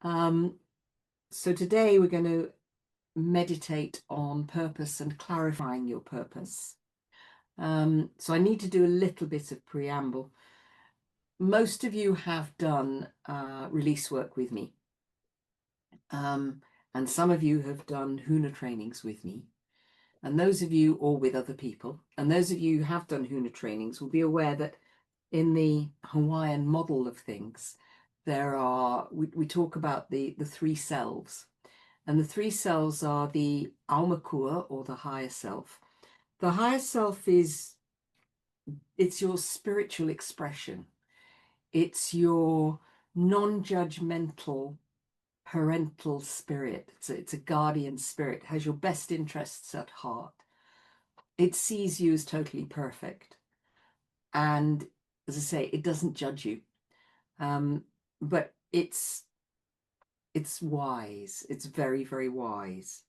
So today we're going to meditate on purpose and clarifying your purpose. So I need to do a little bit of preamble. Most of you have done release work with me, and some of you have done Huna trainings with me. And those of you, or with other people, and those of you who have done Huna trainings will be aware that in the Hawaiian model of things, we talk about the three selves. And the three selves are the aumakua, or the higher self. The higher self it's your spiritual expression. It's your non-judgmental parental spirit. It's a guardian spirit, has your best interests at heart. It sees you as totally perfect. And as I say, it doesn't judge you. But it's wise. It's very, very wise.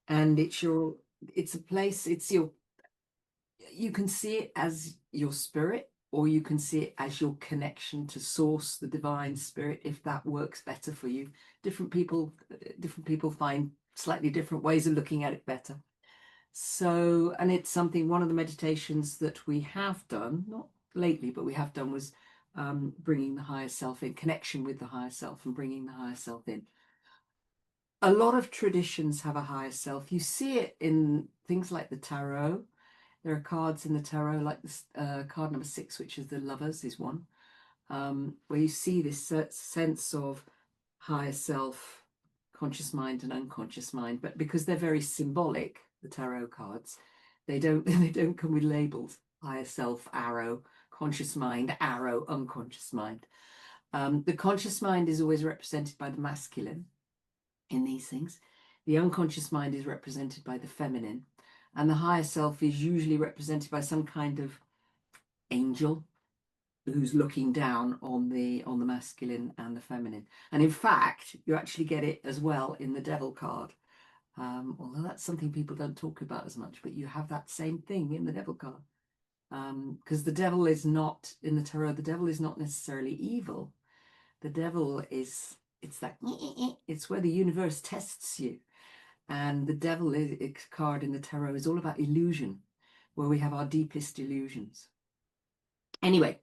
And it's a place, you can see it as your spirit, or you can see it as your connection to source, the divine spirit, if that works better for you. Different people find slightly different ways of looking at it better. So, and it's something, one of the meditations that we have done, not lately, but we have done, was bringing the higher self in, connection with the higher self and bringing the higher self in. A lot of traditions have a higher self. You see it in things like the tarot. There are cards in the tarot, like this card number 6, which is the Lovers, is one, where you see this sense of higher self, conscious mind and unconscious mind. But because they're very symbolic, the tarot cards, they don't come with labels. Higher self, arrow; conscious mind, arrow; unconscious mind. The conscious mind is always represented by the masculine in these things. The unconscious mind is represented by the feminine, and the higher self is usually represented by some kind of angel who's looking down on the masculine and the feminine. And in fact, you actually get it as well in the devil card. Although that's something people don't talk about as much, but you have that same thing in the devil card. Because the devil is not, in the tarot, the devil is not necessarily evil. The devil it's where the universe tests you. And the devil card in the tarot is all about illusion, where we have our deepest illusions. Anyway,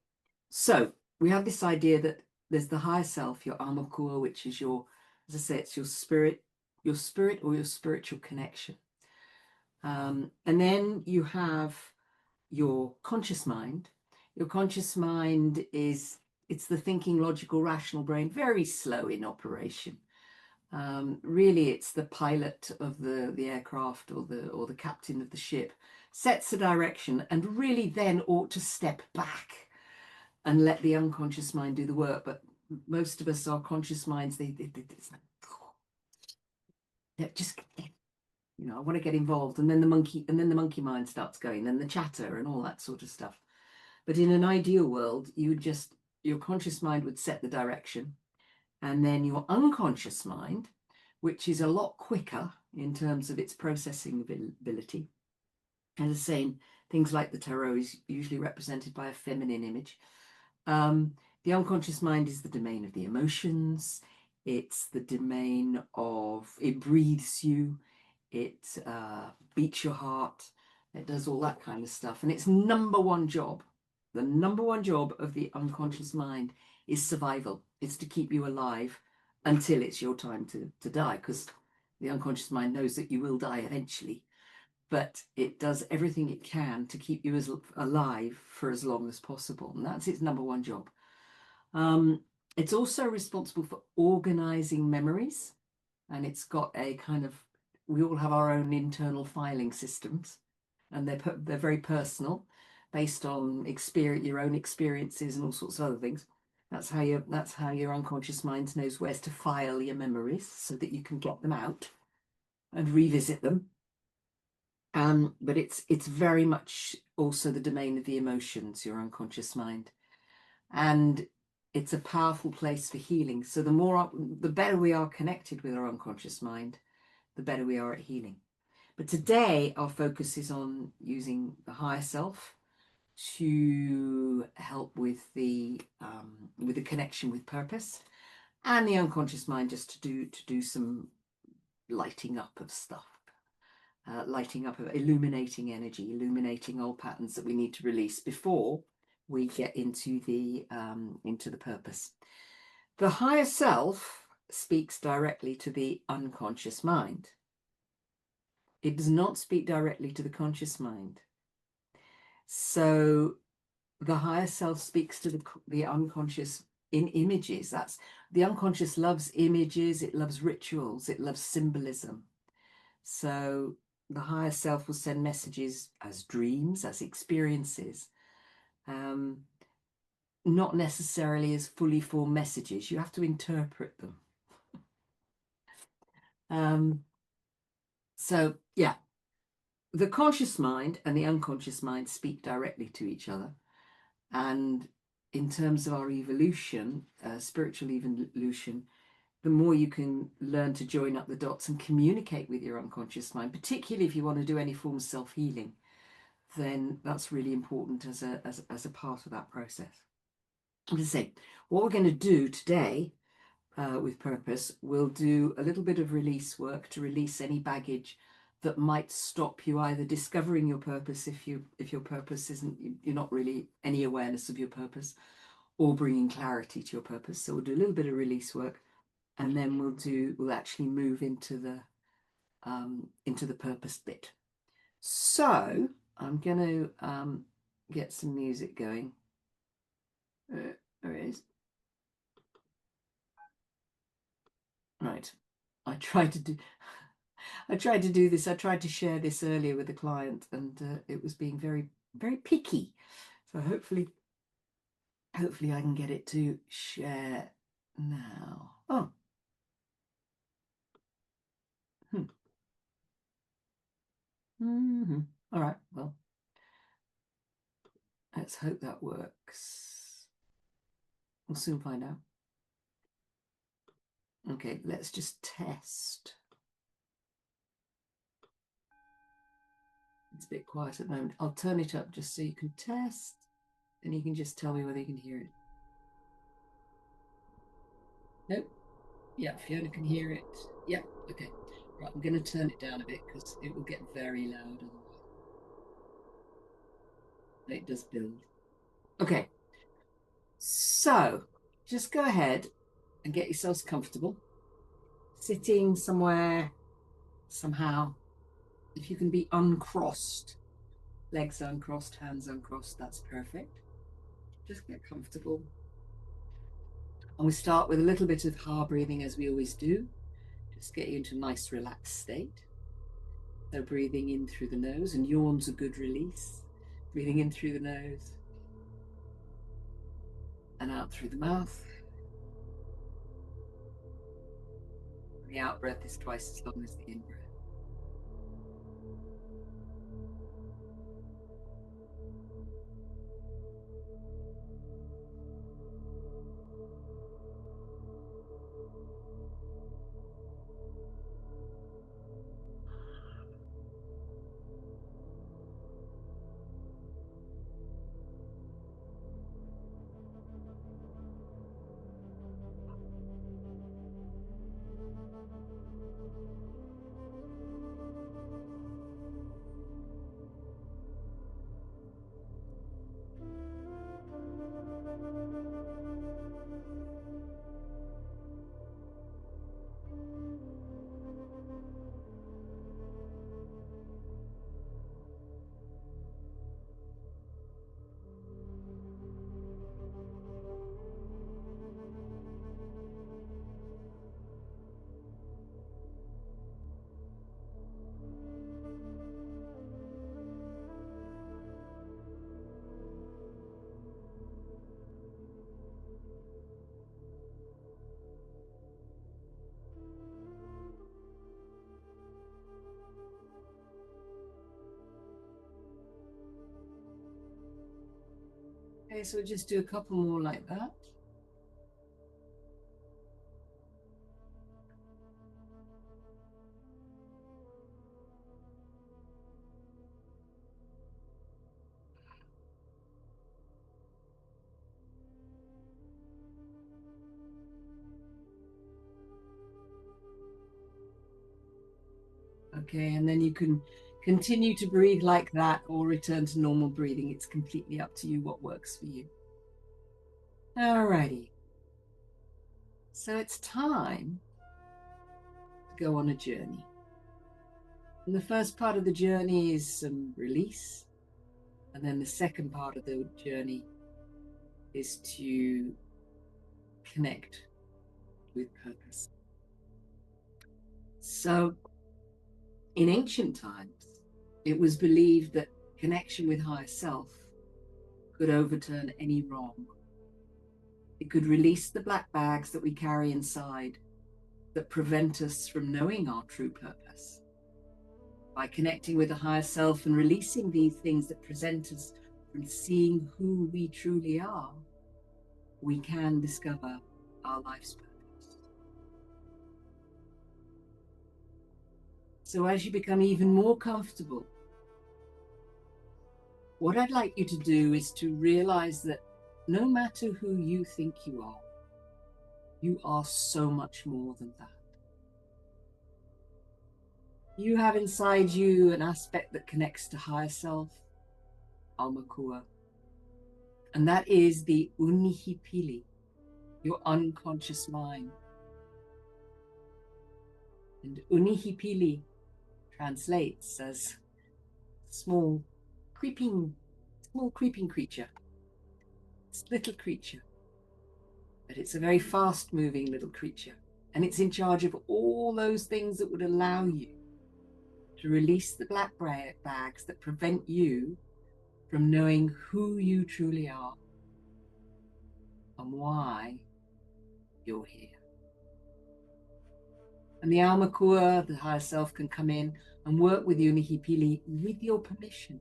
so we have this idea that there's the higher self, your aumakua, which is your, as I say, it's your spirit or your spiritual connection. And then you have your conscious mind. Your conscious mind it's the thinking, logical, rational brain, very slow in operation. Really, it's the pilot of the aircraft, or the captain of the ship, sets the direction, and really then ought to step back and let the unconscious mind do the work. But most of us, our conscious minds, they just, I want to get involved, and then the monkey mind starts going, then the chatter and all that sort of stuff. But in an ideal world, your conscious mind would set the direction, and then your unconscious mind, which is a lot quicker in terms of its processing ability. And the same, things like the tarot is usually represented by a feminine image. The unconscious mind is the domain of the emotions. It's the domain of, it breathes you, it beats your heart, it does all that kind of stuff. And its number one job, the number one job of the unconscious mind, is survival. It's to keep you alive until it's your time to die, because the unconscious mind knows that you will die eventually. But it does everything it can to keep you as alive for as long as possible. And that's its number one job. It's also responsible for organizing memories. And it's got a kind of, we all have our own internal filing systems. And they're very personal, based on your own experiences and all sorts of other things. That's how your unconscious mind knows where to file your memories, so that you can get them out and revisit them. But it's very much also the domain of the emotions, your unconscious mind. And it's a powerful place for healing. So the better we are connected with our unconscious mind, the better we are at healing. But today our focus is on using the higher self to help with the connection with purpose. and the unconscious mind just to do some lighting up of stuff, lighting up of illuminating energy, illuminating old patterns that we need to release before we get into the purpose. The higher self speaks directly to the unconscious mind. It does not speak directly to the conscious mind. So the higher self speaks to the unconscious in images. That's the unconscious loves images, it loves rituals, it loves symbolism. So the higher self will send messages as dreams, as experiences, not necessarily as fully formed messages. You have to interpret them. So yeah, the conscious mind and the unconscious mind speak directly to each other. And in terms of our evolution, spiritual evolution, the more you can learn to join up the dots and communicate with your unconscious mind, particularly if you want to do any form of self-healing, then that's really important as a part of that process. As I say, what we're going to do today with purpose, we'll do a little bit of release work to release any baggage that might stop you either discovering your purpose if your purpose isn't, you're not really any awareness of your purpose, or bringing clarity to your purpose. So we'll do a little bit of release work, and then we'll actually move into the purpose bit. So I'm going to get some music going. There it is. Right. I tried to do this. I tried to share this earlier with a client, and it was being very, very picky. So hopefully I can get it to share now. Oh. All right. Well, let's hope that works. We'll soon find out. Okay, let's just test. It's a bit quiet at the moment. I'll turn it up just so you can test, and you can just tell me whether you can hear it. Nope. Yeah, Fiona can hear it. Yeah, okay. Right, I'm going to turn it down a bit because it will get very loud otherwise. It does build. Okay, so just go ahead and get yourselves comfortable. Sitting somewhere, somehow. If you can be uncrossed, legs uncrossed, hands uncrossed, that's perfect. Just get comfortable. And we start with a little bit of heart breathing as we always do. Just get you into a nice relaxed state. So breathing in through the nose, and yawn's a good release. Breathing in through the nose and out through the mouth. The out breath is twice as long as the in breath. Okay, so we'll just do a couple more like that. Okay, and then you can continue to breathe like that or return to normal breathing. It's completely up to you what works for you. Alrighty. So it's time to go on a journey. And the first part of the journey is some release. And then the second part of the journey is to connect with purpose. So in ancient times, it was believed that connection with higher self could overturn any wrong. It could release the black bags that we carry inside that prevent us from knowing our true purpose. By connecting with the higher self and releasing these things that prevent us from seeing who we truly are, we can discover our life's purpose. So as you become even more comfortable, what I'd like you to do is to realize that no matter who you think you are so much more than that. You have inside you an aspect that connects to higher self, Almakua, and that is the Unihipili, your unconscious mind. And Unihipili translates as small creeping creature. It's a little creature, but it's a very fast moving little creature. And it's in charge of all those things that would allow you to release the black bags that prevent you from knowing who you truly are and why you're here. And the Almakua, the higher self, can come in and work with you, Nihipili, with your permission,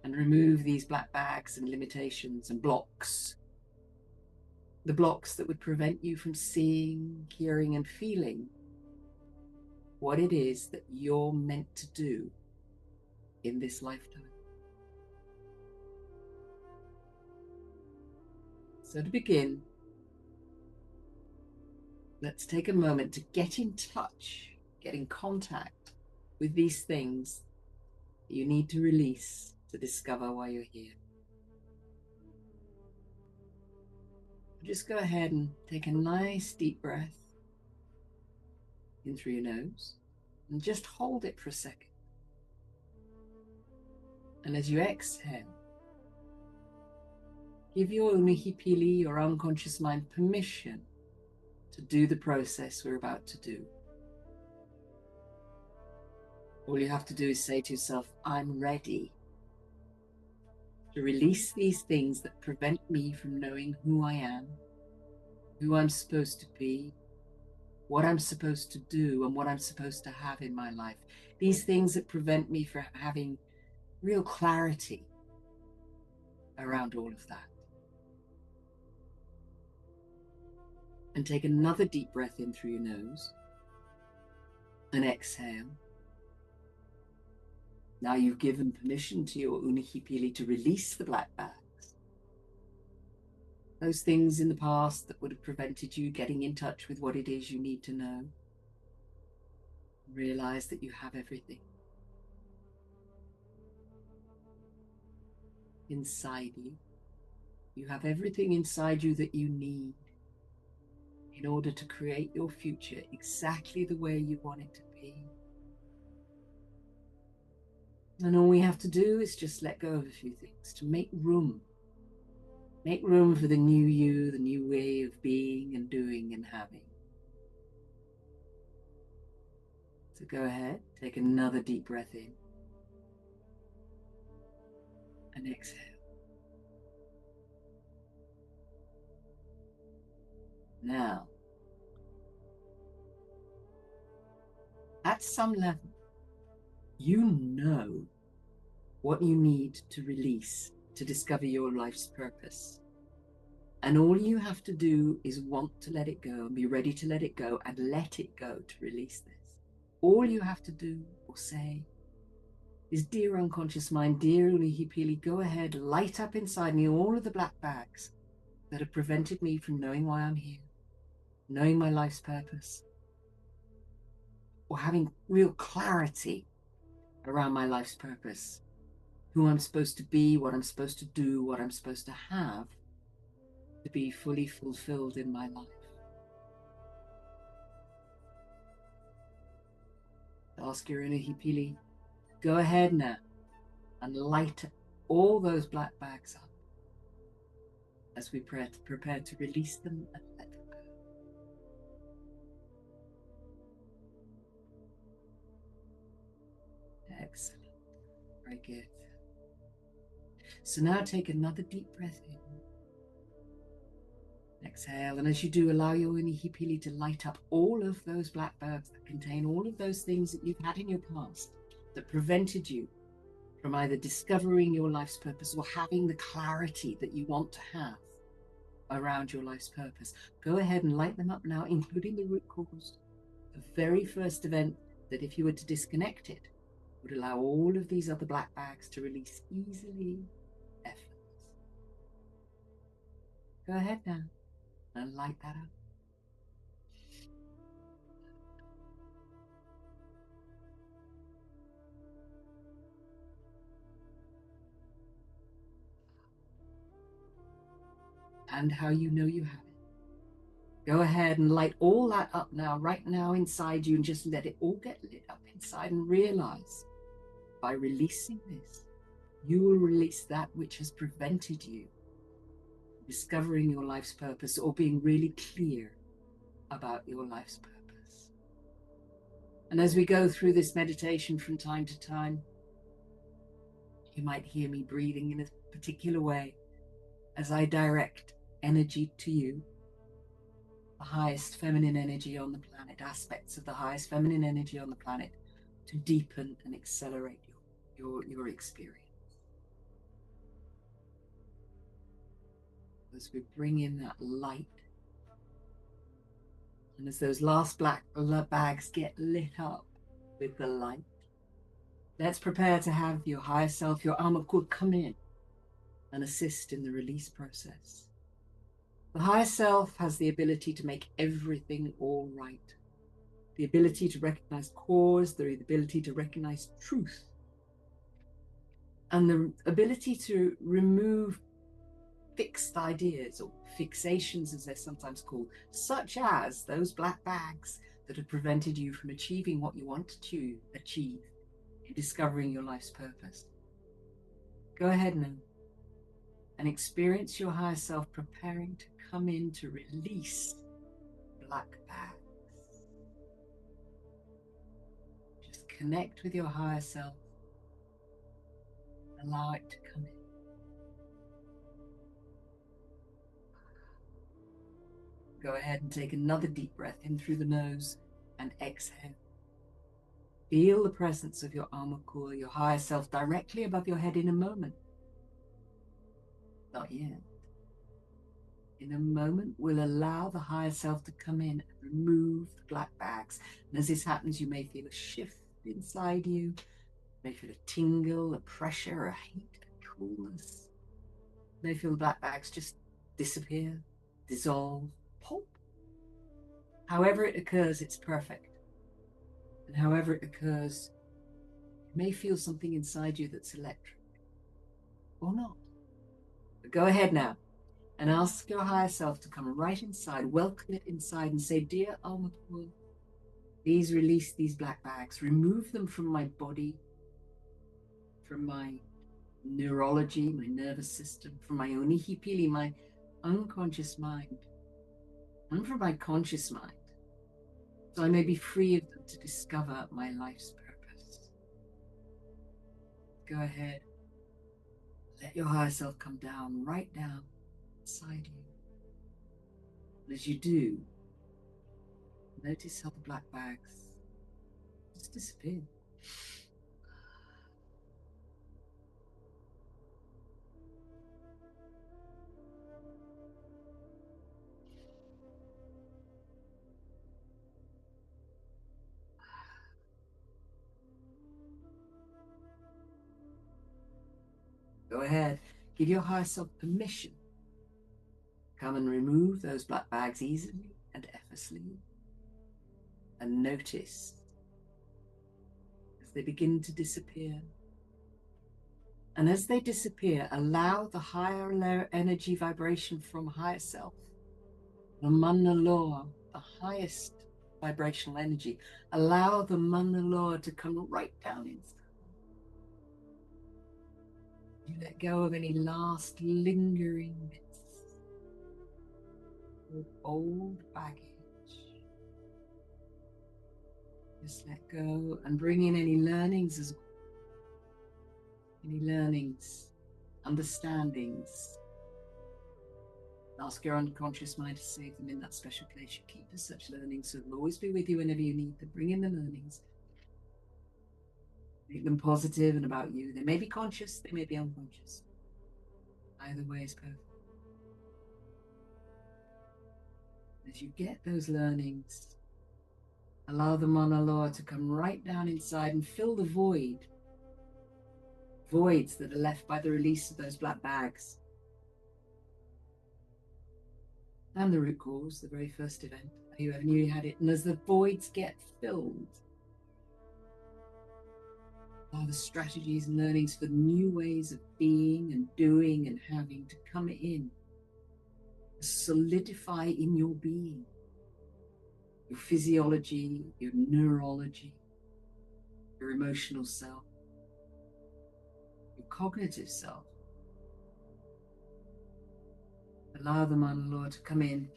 and remove these black bags and limitations and blocks. The blocks that would prevent you from seeing, hearing, and feeling what it is that you're meant to do in this lifetime. So to begin, let's take a moment to get in touch, get in contact with these things that you need to release to discover why you're here. Just go ahead and take a nice deep breath in through your nose and just hold it for a second. And as you exhale, give your Unihipili, your unconscious mind, permission to do the process we're about to do. All you have to do is say to yourself, I'm ready to release these things that prevent me from knowing who I am, who I'm supposed to be, what I'm supposed to do, and what I'm supposed to have in my life. These things that prevent me from having real clarity around all of that. And take another deep breath in through your nose and exhale. Now you've given permission to your Unihipili to release the black bags. Those things in the past that would have prevented you getting in touch with what it is you need to know. Realize that you have everything inside you. You have everything inside you that you need in order to create your future exactly the way you want it to be. And all we have to do is just let go of a few things to make room. Make room for the new you, the new way of being and doing and having. So go ahead, take another deep breath in and exhale. Now, at some level, you know what you need to release to discover your life's purpose. And all you have to do is want to let it go and be ready to let it go and let it go to release this. All you have to do or say is, dear unconscious mind, dear Unihipili, go ahead, light up inside me all of the black bags that have prevented me from knowing why I'm here, knowing my life's purpose. or having real clarity around my life's purpose, who I'm supposed to be, what I'm supposed to do, what I'm supposed to have to be fully fulfilled in my life. Ask your inner Hipili, go ahead now and light all those black bags up as we prepare to release them and let them go. Excellent. Very good. So now take another deep breath in. Exhale, and as you do, allow your inner Hipili to light up all of those black bags that contain all of those things that you've had in your past that prevented you from either discovering your life's purpose or having the clarity that you want to have around your life's purpose. Go ahead and light them up now, including the root cause, the very first event that if you were to disconnect it, would allow all of these other black bags to release easily, effortlessly. Go ahead now and light that up. And how you know you have it. Go ahead and light all that up now, right now inside you, and just let it all get lit up inside, and realize by releasing this, you will release that which has prevented you from discovering your life's purpose or being really clear about your life's purpose. And as we go through this meditation from time to time, you might hear me breathing in a particular way as I direct energy to you, the highest feminine energy on the planet, aspects of the highest feminine energy on the planet, to deepen and accelerate your experience. As we bring in that light, and as those last black bags get lit up with the light, let's prepare to have your higher self, your Amakul, come in and assist in the release process. The higher self has the ability to make everything all right, the ability to recognize cause, the ability to recognize truth, and the ability to remove fixed ideas, or fixations as they're sometimes called, such as those black bags that have prevented you from achieving what you want to achieve in discovering your life's purpose. Go ahead now and experience your higher self preparing to come in to release black bags. Just connect with your higher self. Allow it to come in. Go ahead and take another deep breath in through the nose and exhale. Feel the presence of your Amakul, your higher self, directly above your head in a moment. Not yet. In a moment, we'll allow the higher self to come in and remove the black bags. And as this happens, you may feel a shift inside you. You may feel a tingle, a pressure, a heat, a coolness. You may feel the black bags just disappear, dissolve, pulp. However it occurs, it's perfect. And however it occurs, you may feel something inside you that's electric or not. But go ahead now and ask your higher self to come right inside, welcome it inside, and say, dear Almapool, please release these black bags, remove them from my body, from my neurology, my nervous system, from my onihipili, my unconscious mind, and from my conscious mind, so I may be free of them to discover my life's purpose. Go ahead. Let your higher self come down, right down inside you. And as you do, notice how the black bags just disappear. Go ahead, give your higher self permission. Come and remove those black bags easily and effortlessly. And notice they begin to disappear. And as they disappear, allow the higher energy vibration from higher self, the Manaloa, the highest vibrational energy. Allow the Manaloa to come right down inside. You let go of any last lingering bits of old baggage. Just let go and bring in any learnings as well. Any learnings, understandings. Ask your unconscious mind to save them in that special place you keep as such learnings, so they'll always be with you whenever you need them. Bring in the learnings. Make them positive and about you. They may be conscious, they may be unconscious. Either way is perfect. As you get those learnings, allow the Manaloa to come right down inside and fill the voids that are left by the release of those black bags. And the root cause, the very first event, you ever knew you had it. And as the voids get filled, are the strategies and learnings for new ways of being and doing and having to come in, solidify in your being, your physiology, your neurology, your emotional self, your cognitive self. Allow the Manaloa to come in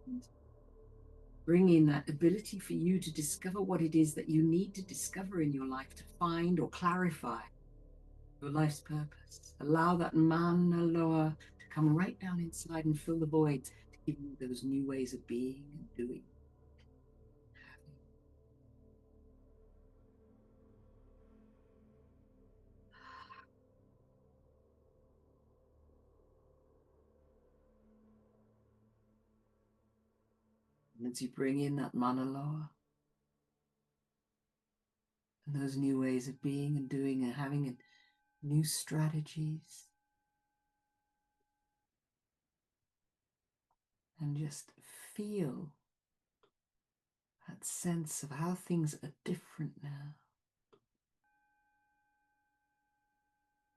and bring in that ability for you to discover what it is that you need to discover in your life to find or clarify your life's purpose. Allow that Manaloa to come right down inside and fill the voids to give you those new ways of being and doing. And as you bring in that Manaloa and those new ways of being and doing and having and new strategies, and just feel that sense of how things are different now.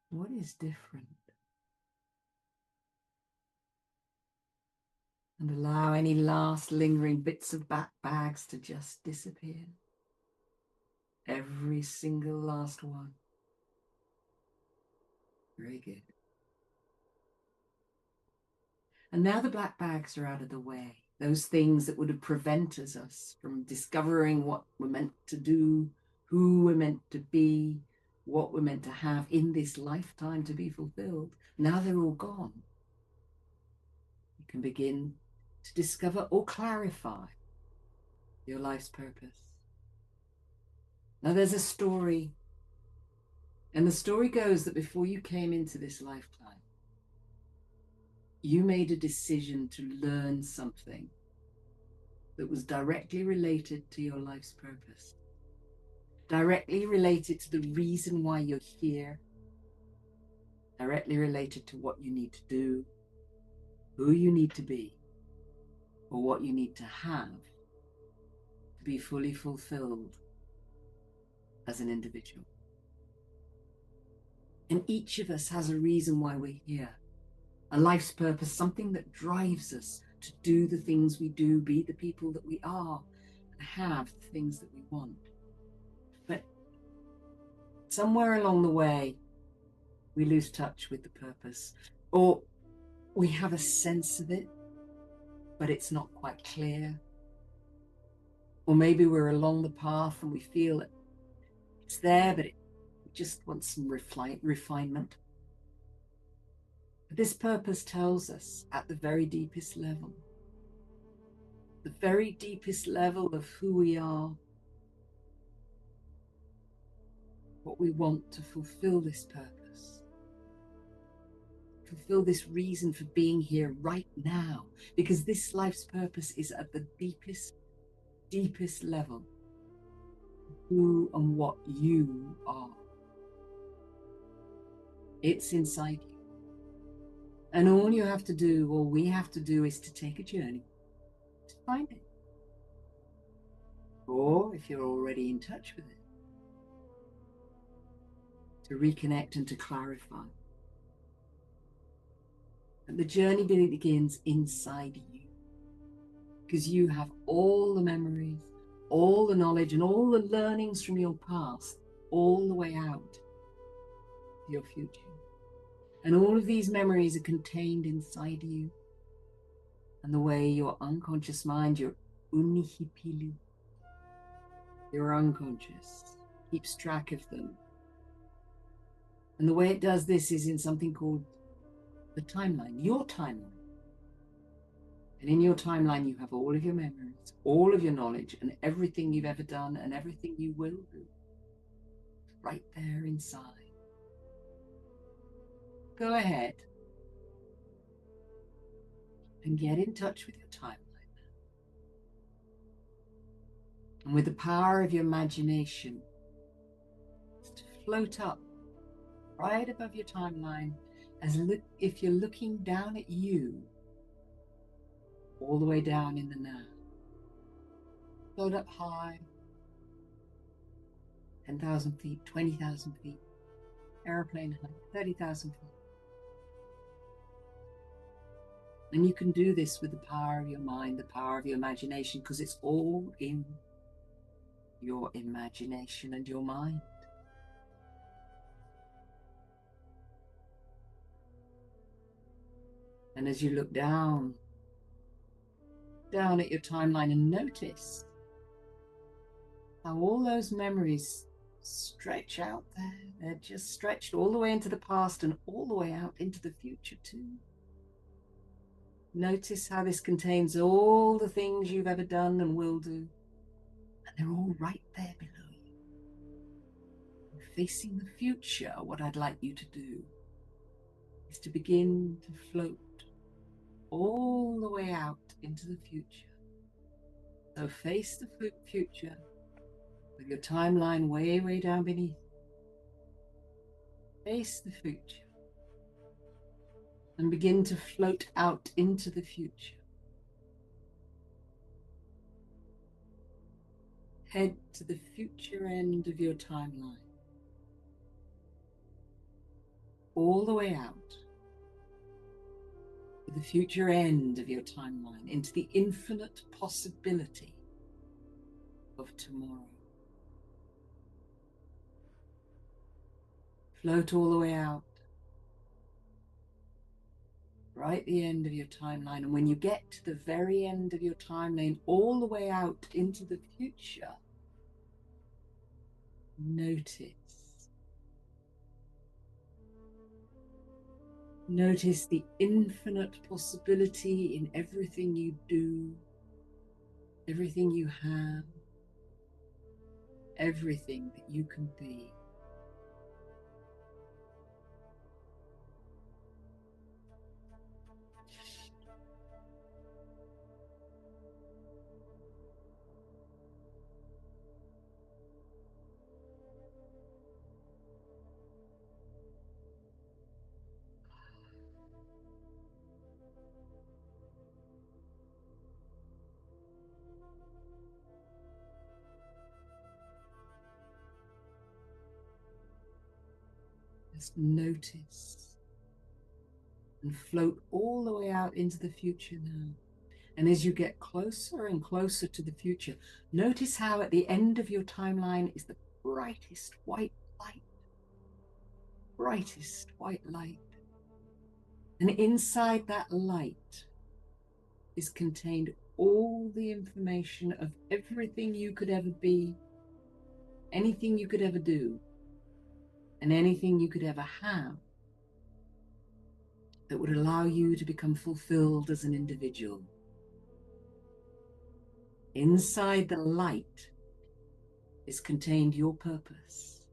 What is different? And allow any last lingering bits of bags to just disappear. Every single last one. Very good. And now the black bags are out of the way. Those things that would have prevented us from discovering what we're meant to do, who we're meant to be, what we're meant to have in this lifetime to be fulfilled. Now they're all gone. You can begin to discover or clarify your life's purpose. Now there's a story, and the story goes that before you came into this lifetime, you made a decision to learn something that was directly related to your life's purpose, directly related to the reason why you're here, directly related to what you need to do, who you need to be, or what you need to have to be fully fulfilled as an individual. And each of us has a reason why we're here, a life's purpose, something that drives us to do the things we do, be the people that we are, and have the things that we want. But somewhere along the way, we lose touch with the purpose, or we have a sense of it, but it's not quite clear. Or maybe we're along the path and we feel that it's there, but it just wants some refinement. But this purpose tells us at the very deepest level of who we are, what we want to fulfill this purpose, fulfill this reason for being here right now, because this life's purpose is at the deepest level of who and what you are. It's inside you. And all you have to do, all we have to do, is to take a journey to find it. or if you're already in touch with it, to reconnect and to clarify. And the journey begins inside you, because you have all the memories, all the knowledge, and all the learnings from your past, all the way out to your future. And all of these memories are contained inside you. And the way your unconscious mind, your unihipilu, your unconscious, keeps track of them. And the way it does this is in something called the timeline, your timeline. And in your timeline, you have all of your memories, all of your knowledge, and everything you've ever done and everything you will do right there inside. Go ahead and get in touch with your timeline. And with the power of your imagination, to float up right above your timeline, as if you're looking down at you, all the way down in the now. Float up high, 10,000 feet, 20,000 feet, airplane height, 30,000 feet. And you can do this with the power of your mind, the power of your imagination, because it's all in your imagination and your mind. And as you look down at your timeline and notice how all those memories stretch out there. They're just stretched all the way into the past and all the way out into the future too. Notice how this contains all the things you've ever done and will do. And they're all right there below you. Facing the future, what I'd like you to do is to begin to float all the way out into the future. So face the future with your timeline way, way down beneath. Face the future and begin to float out into the future. Head to the future end of your timeline. All the way out to the future end of your timeline, into the infinite possibility of tomorrow. Float all the way out, right at the end of your timeline. And when you get to the very end of your timeline, all the way out into the future, notice the infinite possibility in everything you do, everything you have, everything that you can be. Just notice and float all the way out into the future now. And as you get closer and closer to the future, notice how at the end of your timeline is the brightest white light. Brightest white light. And inside that light is contained all the information of everything you could ever be, anything you could ever do, and anything you could ever have that would allow you to become fulfilled as an individual. Inside the light is contained your purpose,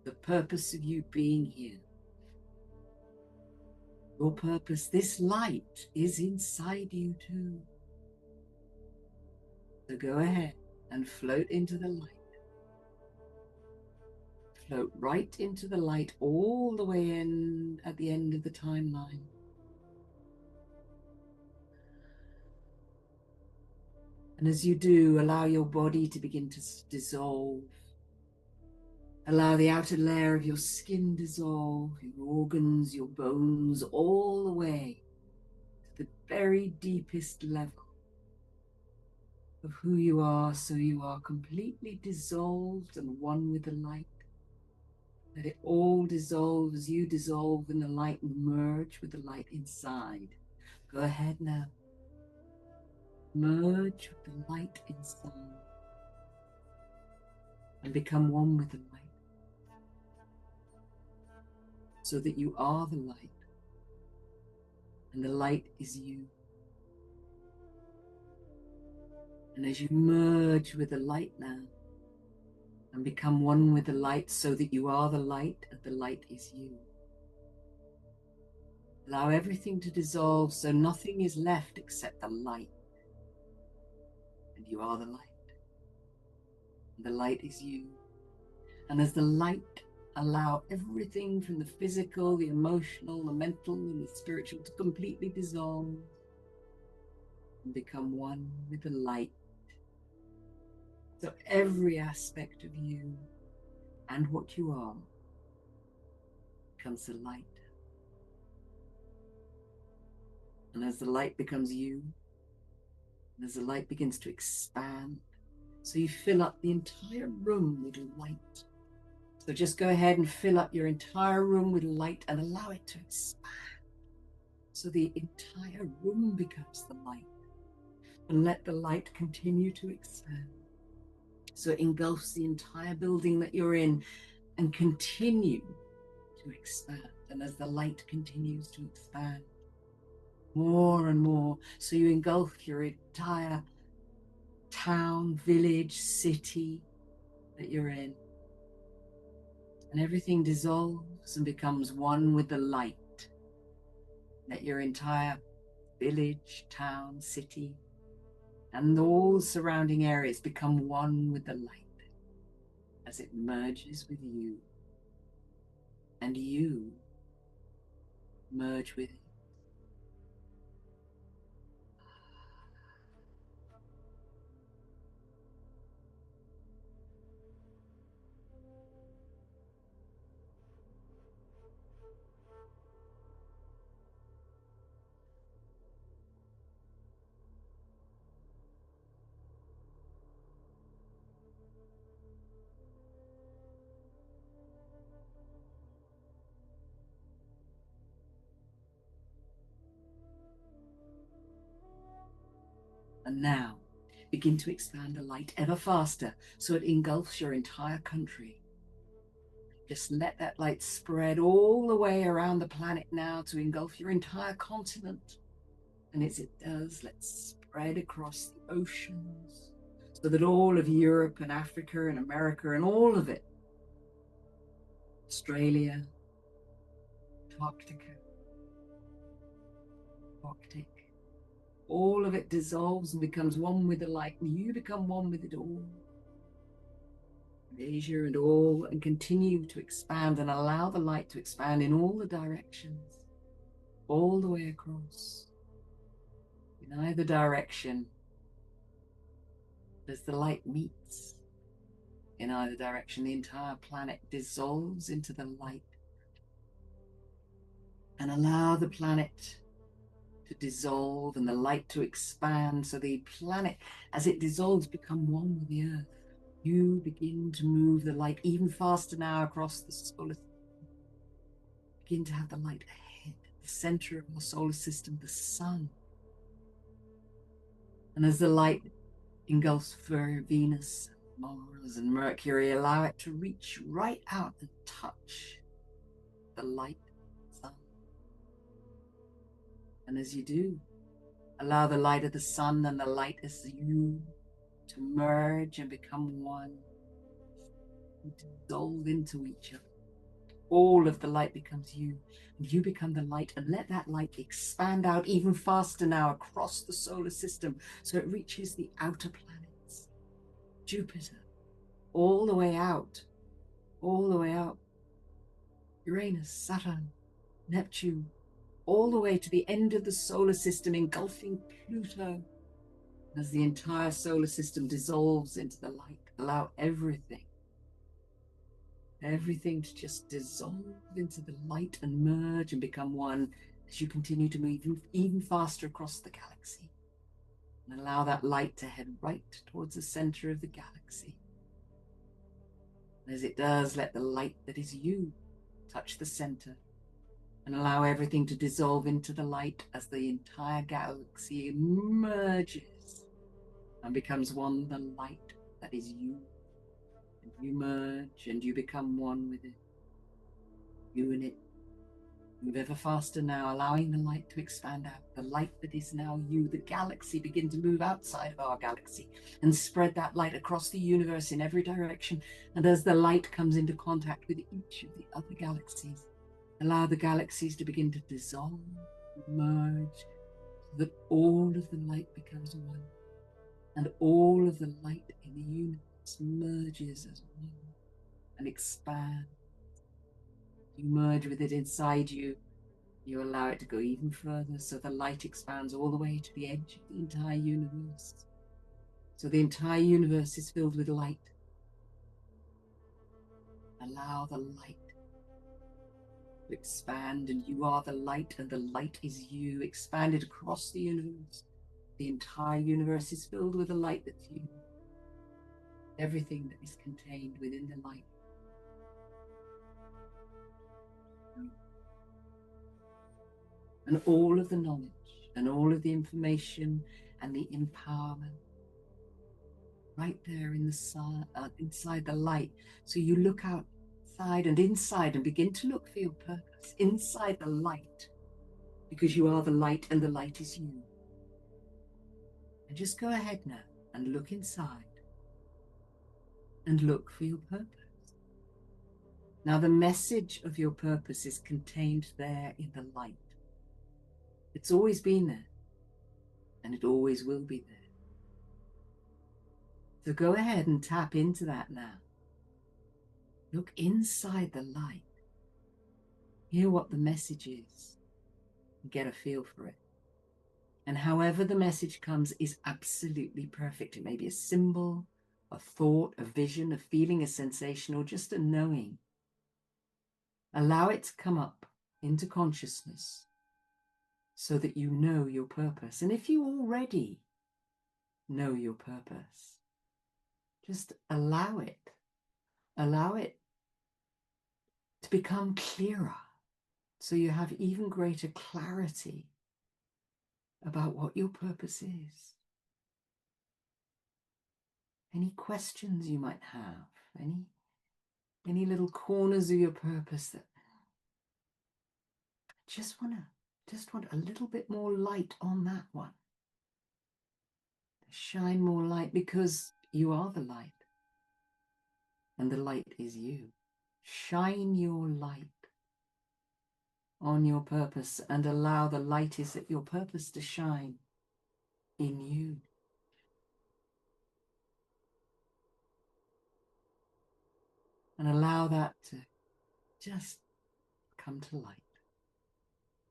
the purpose of you being here. Your purpose, this light is inside you too. So go ahead and float into the light. Float right into the light all the way in at the end of the timeline. And as you do, allow your body to begin to dissolve. Allow the outer layer of your skin dissolve, your organs, your bones, all the way to the very deepest level of who you are, so you are completely dissolved and one with the light. Let it all dissolve as you dissolve in the light and merge with the light inside. Go ahead now. Merge with the light inside and become one with the light, so that you are the light and the light is you. And as you merge with the light now and become one with the light, so that you are the light and the light is you, allow everything to dissolve so nothing is left except the light. And you are the light. And the light is you. And as the light, allow everything from the physical, the emotional, the mental, and the spiritual to completely dissolve and become one with the light. So every aspect of you and what you are becomes the light. And as the light becomes you, and as the light begins to expand, so you fill up the entire room with light. So just go ahead and fill up your entire room with light and allow it to expand. So the entire room becomes the light. And let the light continue to expand. So it engulfs the entire building that you're in and continue to expand. And as the light continues to expand more and more, so you engulf your entire town, village, city that you're in. And everything dissolves and becomes one with the light. Let your entire village, town, city, and all surrounding areas become one with the light as it merges with you, and you merge with it. And now begin to expand the light ever faster so it engulfs your entire country. Just let that light spread all the way around the planet now to engulf your entire continent. And as it does, let's spread across the oceans so that all of Europe and Africa and America and all of it, Australia, Antarctica, Arctic, all of it dissolves and becomes one with the light, and you become one with it all. Asia and all, and continue to expand and allow the light to expand in all the directions, all the way across, in either direction. As the light meets in either direction, the entire planet dissolves into the light. And allow the planet to dissolve and the light to expand, so the planet, as it dissolves, become one with the earth. You begin to move the light even faster now across the solar system. Begin to have the light ahead, the center of the solar system, the sun. And as the light engulfs Venus, Mars, and Mercury, allow it to reach right out and touch the light sun. And as you do, allow the light of the sun and the light as you to merge and become one, and dissolve into each other. All of the light becomes you, and you become the light, and let that light expand out even faster now across the solar system so it reaches the outer planets, Jupiter, all the way out, Uranus, Saturn, Neptune, all the way to the end of the solar system, engulfing Pluto, As the entire solar system dissolves into the light, allow everything to just dissolve into the light and merge and become one as you continue to move even faster across the galaxy. And allow that light to head right towards the center of the galaxy. And as it does, let the light that is you touch the center and allow everything to dissolve into the light as the entire galaxy merges and becomes one, the light that is you. And you merge and you become one with it. You and it move ever faster now, allowing the light to expand out. The light that is now you, the galaxy, begin to move outside of our galaxy and spread that light across the universe in every direction. And as the light comes into contact with each of the other galaxies, allow the galaxies to begin to dissolve, merge, so that all of the light becomes one. And all of the light in the universe merges as one and expands. You merge with it inside you. You allow it to go even further, so the light expands all the way to the edge of the entire universe. So the entire universe is filled with light. Allow the light to expand, and you are the light, and the light is you, expanded across the universe. The entire universe is filled with the light that's you. Everything that is contained within the light. And all of the knowledge and all of the information and the empowerment right there in the inside the light. So you look outside and inside and begin to look for your purpose inside the light, because you are the light and the light is you. And just go ahead now and look inside and look for your purpose. Now the message of your purpose is contained there in the light. It's always been there, and it always will be there. So go ahead and tap into that now. Look inside the light. Hear what the message is. And get a feel for it. And however the message comes is absolutely perfect. It may be a symbol, a thought, a vision, a feeling, a sensation, or just a knowing. Allow it to come up into consciousness so that you know your purpose. And if you already know your purpose, just allow it to become clearer, so you have even greater clarity about what your purpose is. Any questions you might have, any little corners of your purpose that just want a little bit more light on that one. Shine more light, because you are the light and the light is you. Shine your light on your purpose and allow the light is at your purpose to shine in you. And allow that to just come to light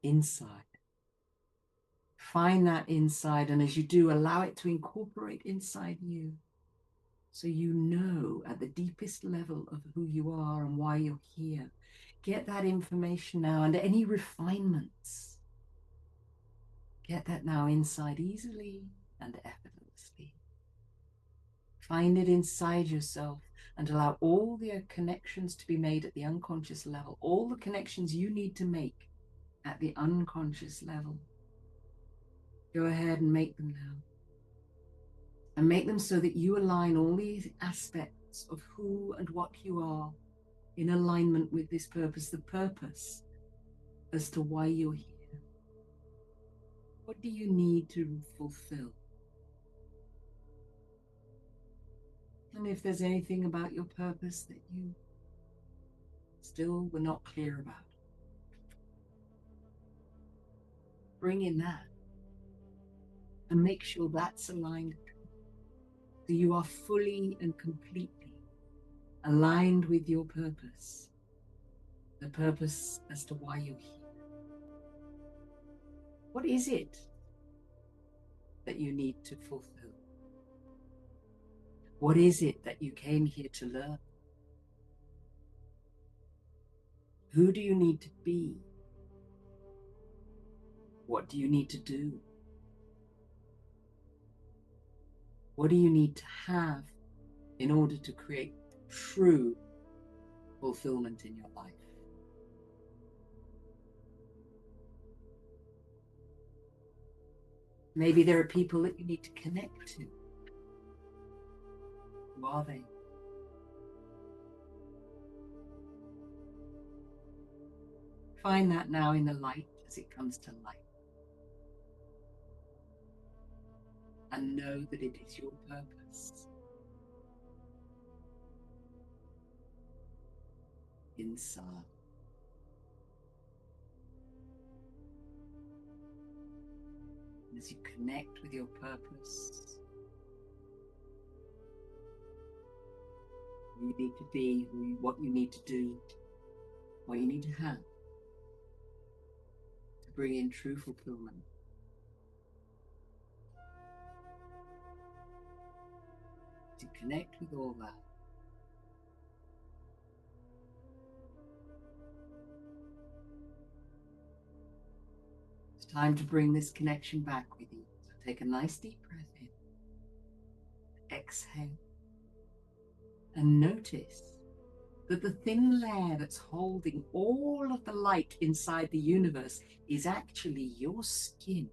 inside. Find that inside, and as you do, allow it to incorporate inside you, so you know at the deepest level of who you are and why you're here. Get that information now, and any refinements, get that now inside easily and effortlessly. Find it inside yourself and allow all the connections to be made at the unconscious level, all the connections you need to make at the unconscious level. Go ahead and make them now. And make them so that you align all these aspects of who and what you are in alignment with this purpose, the purpose as to why you're here. What do you need to fulfill? And if there's anything about your purpose that you still were not clear about, bring in that and make sure that's aligned, so you are fully and completely aligned with your purpose, the purpose as to why you're here. What is it that you need to fulfill? What is it that you came here to learn? Who do you need to be? What do you need to do? What do you need to have in order to create true fulfillment in your life? Maybe there are people that you need to connect to. Who are they? Find that now in the light as it comes to light. And know that it is your purpose inside. And as you connect with your purpose, who you need to be, what you need to do, what you need to have to bring in true fulfillment. To connect with all that, it's time to bring this connection back with you. So take a nice deep breath in, exhale, and notice that the thin layer that's holding all of the light inside the universe is actually your skin.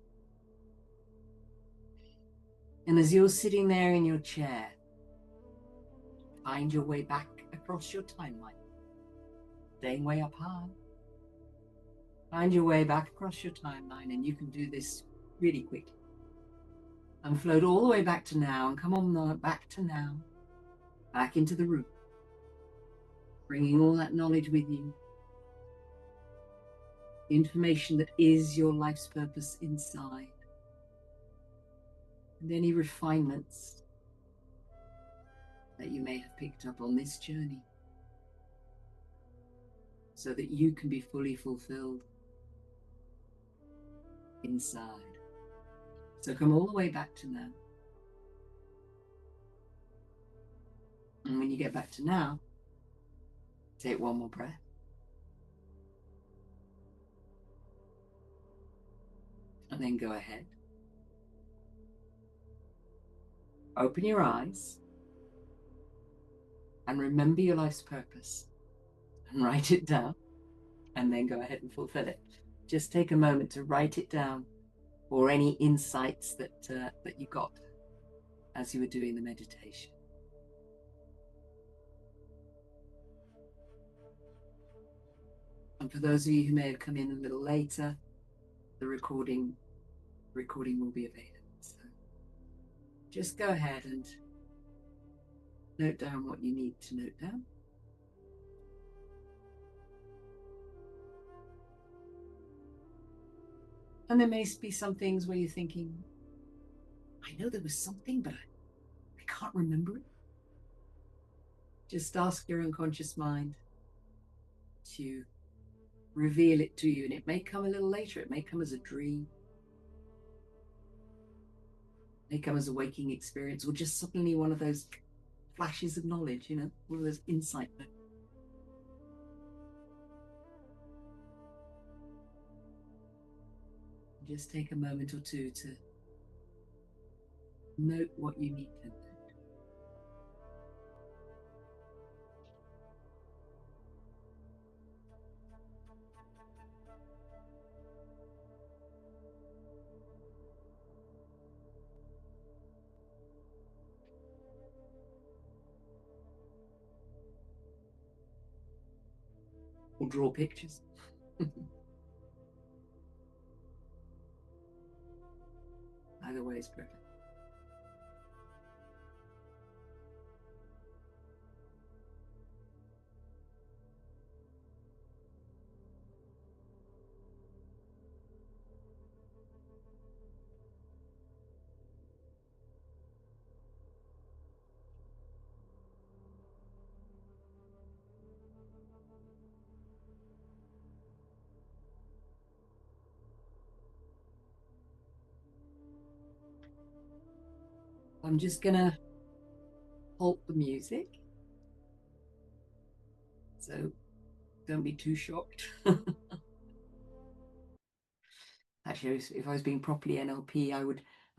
And as you're sitting there in your chair, find your way back across your timeline, staying way up high. Find your way back across your timeline, and you can do this really quickly. And float all the way back to now, and come on back to now, back into the room, bringing all that knowledge with you, information that is your life's purpose inside, and any refinements that you may have picked up on this journey, so that you can be fully fulfilled inside. So come all the way back to now. And when you get back to now, take one more breath. And then go ahead. Open your eyes and remember your life's purpose and write it down, and then go ahead and fulfill it. Just take a moment to write it down, or any insights that you got as you were doing the meditation. And for those of you who may have come in a little later, the recording will be available. So just go ahead and note down what you need to note down. And there may be some things where you're thinking, I know there was something, but I can't remember it. Just ask your unconscious mind to reveal it to you. And it may come a little later. It may come as a dream. It may come as a waking experience, or just suddenly one of those flashes of knowledge, one of those insight. Just take a moment or two to note what you need to note. Or draw pictures. Either way is perfect. I'm just gonna halt the music, so don't be too shocked. Actually, if I was being properly NLP, I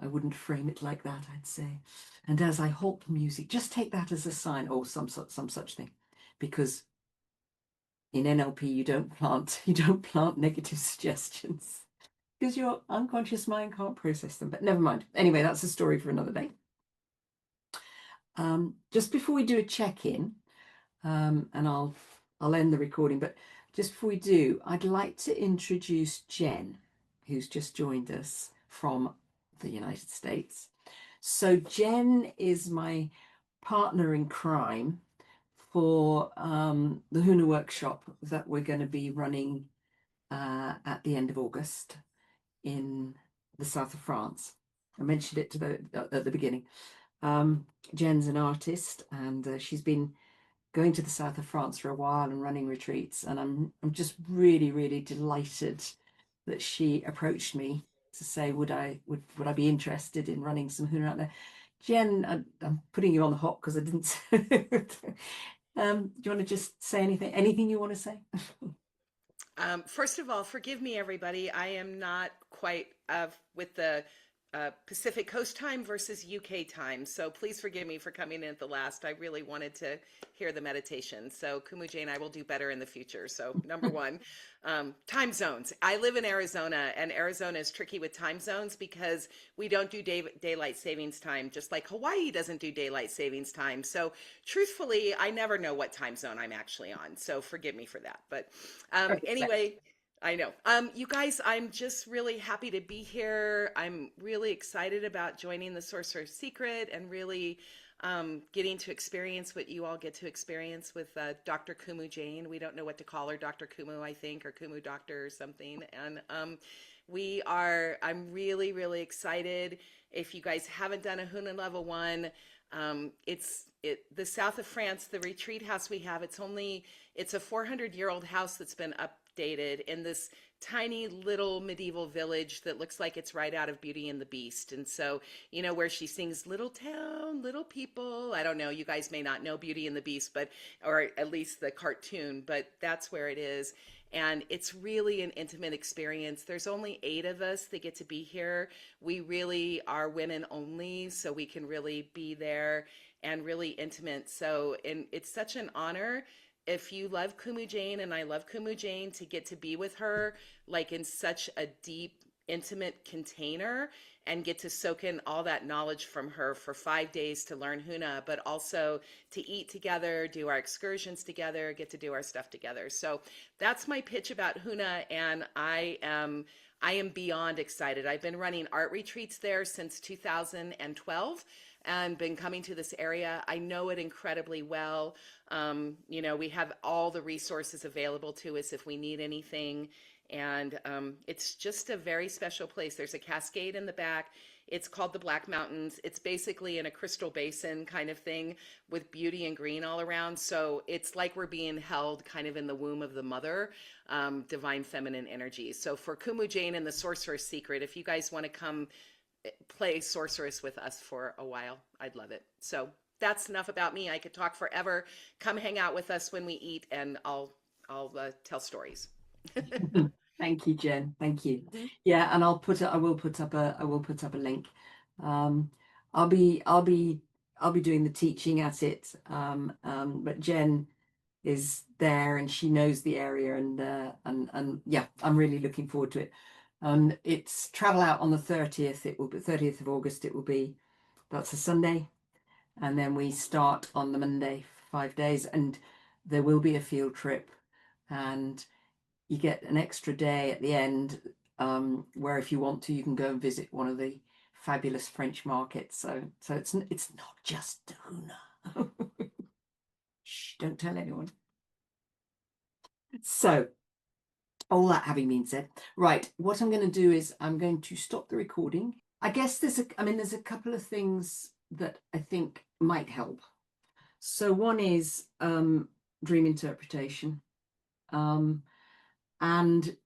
wouldn't frame it like that, I'd say. And as I halt the music, just take that as a sign, or some such thing, because in NLP you don't plant negative suggestions because your unconscious mind can't process them. But never mind. Anyway, that's a story for another day. Just before we do a check-in, and I'll end the recording, but just before we do, I'd like to introduce Jen, who's just joined us from the United States. So Jen is my partner in crime for the Huna workshop that we're going to be running at the end of August in the south of France. I mentioned it at the beginning. Jen's an artist, and she's been going to the south of France for a while and running retreats. And I'm just really, really delighted that she approached me to say, would I be interested in running some Huna out there? Jen, I'm putting you on the hop because I didn't. Do you want to just say anything you want to say? First of all, forgive me, everybody. I am not quite with the Pacific Coast time versus UK time. So please forgive me for coming in at the last. I really wanted to hear the meditation. So Kumu Jane, I will do better in the future. So number one, time zones. I live in Arizona, and Arizona is tricky with time zones because we don't do daylight savings time, just like Hawaii doesn't do daylight savings time. So truthfully, I never know what time zone I'm actually on. So forgive me for that. But anyway, I know. You guys, I'm just really happy to be here. I'm really excited about joining the Sorcerer's Secret and really getting to experience what you all get to experience with Dr. Kumu Jane. We don't know what to call her, Dr. Kumu, I think, or Kumu Doctor or something. And I'm really, really excited. If you guys haven't done a Huna level one, the south of France, the retreat house we have, it's a 400-year-old house that's been updated in this tiny little medieval village that looks like it's right out of Beauty and the Beast. And so, where she sings little town, little people. I don't know, you guys may not know Beauty and the Beast, or at least the cartoon, but that's where it is. And it's really an intimate experience. There's only 8 of us that get to be here. We really are women only, so we can really be there and really intimate. So, and it's such an honor. If you love Kumu Jane, and I love Kumu Jane, to get to be with her like in such a deep, intimate container and get to soak in all that knowledge from her for 5 days to learn Huna, but also to eat together, do our excursions together, get to do our stuff together. So that's my pitch about Huna, and I am beyond excited. I've been running art retreats there since 2012 and been coming to this area. I know it incredibly well. We have all the resources available to us if we need anything. And it's just a very special place. There's a cascade in the back. It's called the Black Mountains. It's basically in a crystal basin kind of thing with beauty and green all around. So it's like we're being held kind of in the womb of the mother, divine feminine energy. So for Kumu Jane and the Sorcerer's Secret, if you guys want to come play Sorceress with us for a while, I'd love it. So that's enough about me. I could talk forever. Come hang out with us when we eat, and I'll tell stories. Thank you, Jen. Thank you. Mhm. Yeah, and I will put up a link. Um, I'll be doing the teaching at it. But Jen is there and she knows the area, and yeah, I'm really looking forward to it. It's travel out on the 30th. It will be 30th of August. That's a Sunday, and then we start on the Monday, 5 days, and there will be a field trip, and you get an extra day at the end, where if you want to, you can go and visit one of the fabulous French markets. So it's not just Huna. Shh, don't tell anyone. So all that having been said, right, what I'm going to do is I'm going to stop the recording. I guess there's a couple of things that I think might help. So one is dream interpretation. And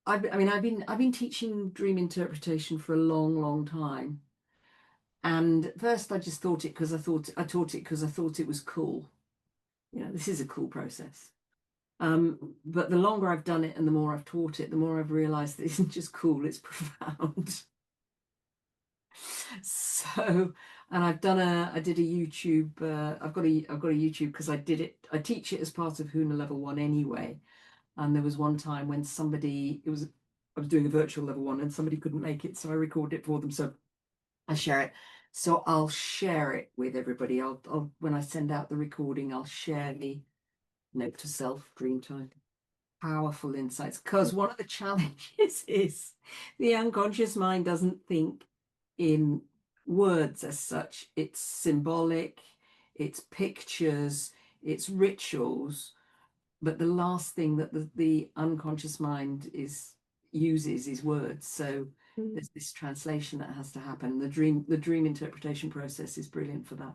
I've been teaching dream interpretation for a long, long time. And at first I just thought it because I taught it because I thought it was cool. You know, this is a cool process. But the longer I've done it and the more I've taught it, the more I've realized that it isn't just cool, it's profound. So, and I did a YouTube, I've got a YouTube because I teach it as part of Huna level 1 anyway. And there was one time when I was doing a virtual level 1 and somebody couldn't make it, so I recorded it for them. So I share it. So I'll share it with everybody. When I send out the recording, I'll share the note to self dream time. Powerful insights. Because one of the challenges is the unconscious mind doesn't think in words as such. It's symbolic, it's pictures, it's rituals. But the last thing that the unconscious mind uses is words. So there's this translation that has to happen. The dream interpretation process is brilliant for that.